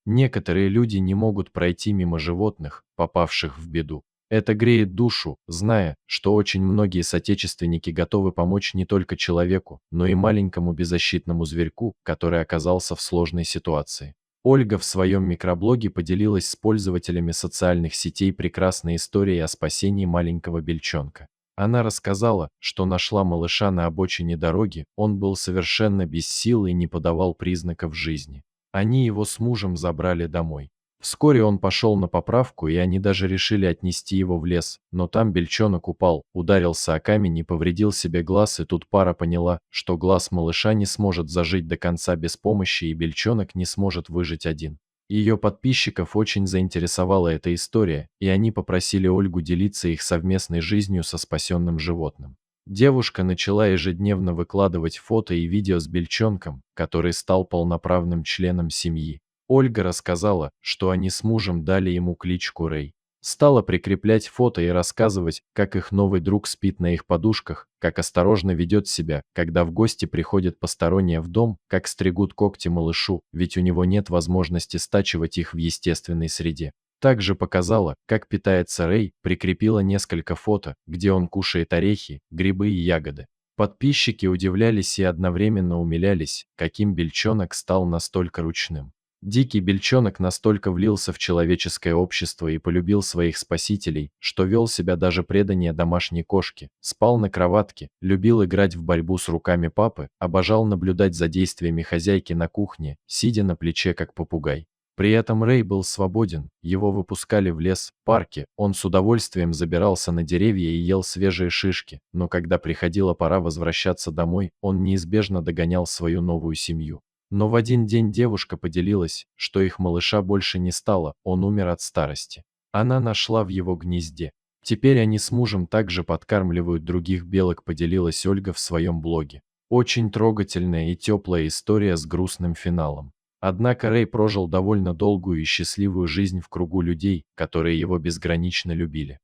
Некоторые люди не могут пройти мимо животных, попавших в беду. Это греет душу, зная, что очень многие соотечественники готовы помочь не только человеку, но и маленькому беззащитному зверьку, который оказался в сложной ситуации. Ольга в своем микроблоге поделилась с пользователями социальных сетей прекрасной историей о спасении маленького бельчонка. Она рассказала, что нашла малыша на обочине дороги, он был совершенно без сил и не подавал признаков жизни. Они его с мужем забрали домой. Вскоре он пошел на поправку, и они даже решили отнести его в лес, но там бельчонок упал, ударился о камень и повредил себе глаз, и тут пара поняла, что глаз малыша не сможет зажить до конца без помощи, и бельчонок не сможет выжить один. Ее подписчиков очень заинтересовала эта история, и они попросили Ольгу делиться их совместной жизнью со спасенным животным. Девушка начала ежедневно выкладывать фото и видео с бельчонком, который стал полноправным членом семьи. Ольга рассказала, что они с мужем дали ему кличку Рэй. Стала прикреплять фото и рассказывать, как их новый друг спит на их подушках, как осторожно ведет себя, когда в гости приходят посторонние в дом, как стригут когти малышу, ведь у него нет возможности стачивать их в естественной среде. Также показала, как питается Рэй, прикрепила несколько фото, где он кушает орехи, грибы и ягоды. Подписчики удивлялись и одновременно умилялись, каким бельчонок стал настолько ручным. Дикий бельчонок настолько влился в человеческое общество и полюбил своих спасителей, что вел себя даже преданнее домашней кошки, спал на кроватке, любил играть в борьбу с руками папы, обожал наблюдать за действиями хозяйки на кухне, сидя на плече как попугай. При этом Рэй был свободен, его выпускали в лес, парки, он с удовольствием забирался на деревья и ел свежие шишки, но когда приходила пора возвращаться домой, он неизбежно догонял свою новую семью. Но в один день девушка поделилась, что их малыша больше не стало, он умер от старости. Она нашла в его гнезде. Теперь они с мужем также подкармливают других белок, поделилась Ольга в своем блоге. Очень трогательная и теплая история с грустным финалом. Однако Рэй прожил довольно долгую и счастливую жизнь в кругу людей, которые его безгранично любили.